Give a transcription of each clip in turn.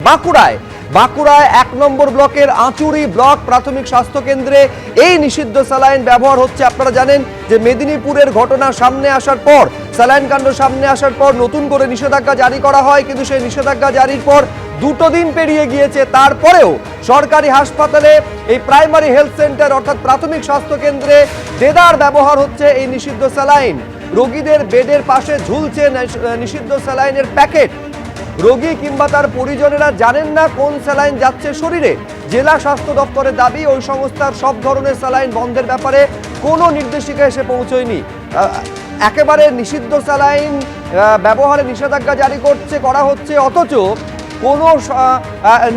বাঁকুড়ায় ১ নম্বর ব্লকের আঁচুড়ি ব্লক প্রাথমিক স্বাস্থ্য কেন্দ্রে এই নিষিদ্ধ স্যালাইন ব্যবহার হচ্ছে। আপনারা জানেন যে মেদিনীপুরের ঘটনা সামনে আসার পর, স্যালাইন কাণ্ড সামনে আসার পর নতুন করে নিষেধাজ্ঞা জারি করা হয়, কিন্তু সেই নিষেধাজ্ঞা জারির পর 2 দিন পেরিয়ে গিয়েছে। তারপরেও সরকারি হাসপাতালে এই প্রাইমারি হেলথ সেন্টার অর্থাৎ প্রাথমিক স্বাস্থ্য কেন্দ্রে দেদার ব্যবহার হচ্ছে এই নিষিদ্ধ স্যালাইন। রোগীদের বেডের পাশে ঝুলছে নিষিদ্ধ স্যালাইনের প্যাকেট। রোগী কিংবা তার পরিজনেরা জানেন না কোন স্যালাইন যাচ্ছে শরীরে। জেলা স্বাস্থ্য দপ্তরের দাবি, ওই সংস্থার সব ধরনের স্যালাইন বন্ধের ব্যাপারে কোনো নির্দেশিকা এসে পৌঁছয়নি। একেবারে নিষিদ্ধ স্যালাইন ব্যবহারে নিষেধাজ্ঞা জারি করা হচ্ছে, অথচ কোনো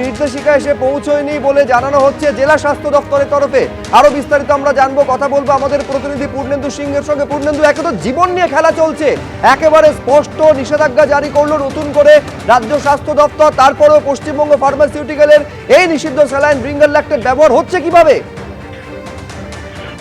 নির্দেশিকা এসে পৌঁছয়নি বলে জানানো হচ্ছে জেলা স্বাস্থ্য দপ্তরের তরফে। আরো বিস্তারিত আমরা জানবো, কথা বলবো আমাদের প্রতিনিধি পূর্ণেন্দু সিংহের সঙ্গে। পূর্ণেন্দু, একে তো জীবন নিয়ে খেলা চলছে, একেবারে স্পষ্ট নিষেধাজ্ঞা জারি করলো নতুন করে রাজ্য স্বাস্থ্য দপ্তর, তারপরেও পশ্চিমবঙ্গ ফার্মাসিউটিক্যালের এই নিষিদ্ধ স্যালাইন ব্রিঙ্গার ল্যাক্টেট ব্যবহার হচ্ছে কিভাবে?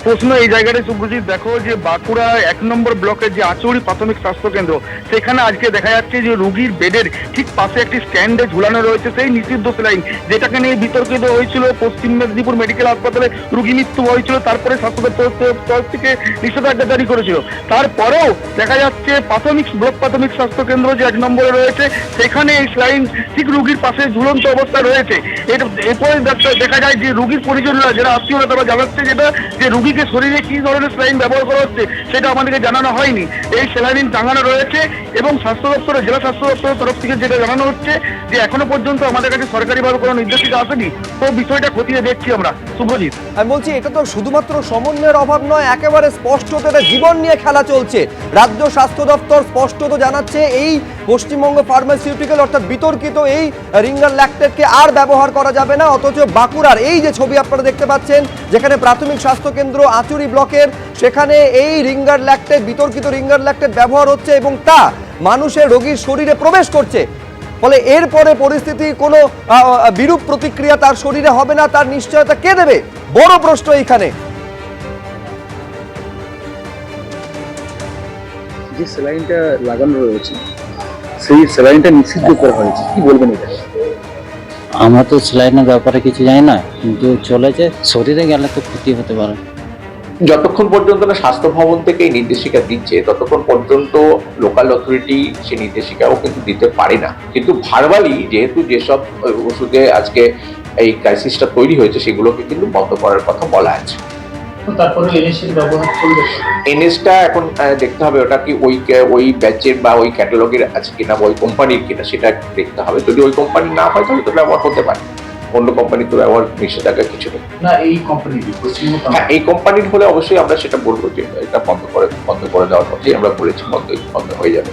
প্রশ্ন এই জায়গাটা সুব্রজিৎ, দেখো যে বাঁকুড়া 1 নম্বর ব্লকের যে আচৌরি প্রাথমিক স্বাস্থ্য কেন্দ্র, সেখানে আজকে দেখা যাচ্ছে যে রোগীর বেডের ঠিক পাশে একটি স্ট্যান্ডে ঝুলানো রয়েছে সেই নিষিদ্ধ স্যালাইন, যেটাকে নিয়ে বিতর্কিত হয়েছিল। পশ্চিম মেদিনীপুর মেডিকেল হাসপাতালে রোগী মৃত্যু হয়েছিল, তারপরে স্বাস্থ্য দপ্তর তরফ থেকে নিষেধাজ্ঞা জারি করেছিল। তারপরেও দেখা যাচ্ছে ব্লক প্রাথমিক স্বাস্থ্য কেন্দ্র যে 1 নম্বরে রয়েছে, সেখানে এই স্যালাইন ঠিক রোগীর পাশে ঝুলন্ত অবস্থায় রয়েছে। এরপরে দেখা যায় যে রোগীর পরিজনরা, যারা আত্মীয়রা, তারা জানাচ্ছে যে রোগীকে শরীরে কি ধরনের স্যালাইন ব্যবহার করা হচ্ছে সেটা আমাদেরকে জানানো হয়নি। এই স্যালাইন টাঙানো রয়েছে এবং স্বাস্থ্য দপ্তরের, জেলা স্বাস্থ্য দপ্তরের তরফ থেকে যেটা জানানো হচ্ছে যে এখনো পর্যন্ত আমাদের কাছে সরকারিভাবে কোনো নির্দেশিকা আসেনি। তো বিষয়টা খতিয়ে দেখছি আমরা, শুভজিৎ। আমি বলছি, এটা তো শুধুমাত্র সমন্বয়ের অভাব নয়, একেবারে স্পষ্ট জীবন নিয়ে খেলা চলছে। রাজ্য স্বাস্থ্য দপ্তর স্পষ্টত জানাচ্ছে এই পশ্চিমবঙ্গ ফার্মাসিউটিক্যাল অর্থাৎ বিতর্কিত এই রিঙ্গার ল্যাক্টেটকে আর ব্যবহার করা যাবে না। অথচ বাঁকুড়ার এই যে ছবি আপনারা দেখতে পাচ্ছেন, যেখানে প্রাথমিক স্বাস্থ্য কেন্দ্র আঁচুড়ি ব্লকের, সেখানে এই রিঙ্গার ল্যাক্টেট, বিতর্কিত রিঙ্গার ল্যাক্টেট ব্যবহার হচ্ছে এবং তা মানুষের, রোগীর শরীরে প্রবেশ করছে। ফলে এরপরে পরিস্থিতি কোনো বিরূপ প্রতিক্রিয়া তার শরীরে হবে না, তার নিশ্চয়তা কে দেবে? বড় প্রশ্ন এইখানে। যে স্যালাইনটা লাগানো রয়েছে সেই স্যালাইনটা নিষিদ্ধ করা হয়েছে, কি বলবেন এটা? আমরা তো স্যালাইনের ব্যাপারে কিছু জানি না, কিন্তু চলেছে, শরীরে গেলে তো ক্ষতি হতে পারে। যতক্ষণ পর্যন্ত না স্বাস্থ্য ভবন থেকে এই নির্দেশিকা দিচ্ছে, ততক্ষণ পর্যন্ত লোকাল অথরিটি সেই নির্দেশিকাও কিন্তু দিতে পারে না। কিন্তু ভার্বালি যেহেতু যেসব ওষুধে আজকে এই ক্রাইসিসটা তৈরি হয়েছে, সেগুলোকে কিন্তু বন্ধ করার কথা বলা আছে। তারপরে এনএসটা এখন দেখতে হবে ওটা কি ওই ব্যাচের বা ওই ক্যাটালগের আছে কিনা, ওই কোম্পানির কিনা, সেটা দেখতে হবে। যদি ওই কোম্পানি না হয় তাহলে তো ব্যবহার হতে পারে, অন্য কোম্পানি তো ব্যবহার নিষেধাজ্ঞা কিছু নেই। না, এই কোম্পানি, হ্যাঁ, এই কোম্পানির হলে অবশ্যই আমরা সেটা বলবো যে এটা বন্ধ করে দেওয়ার পথে আমরা বলেছি, বন্ধ হয়ে যাবে।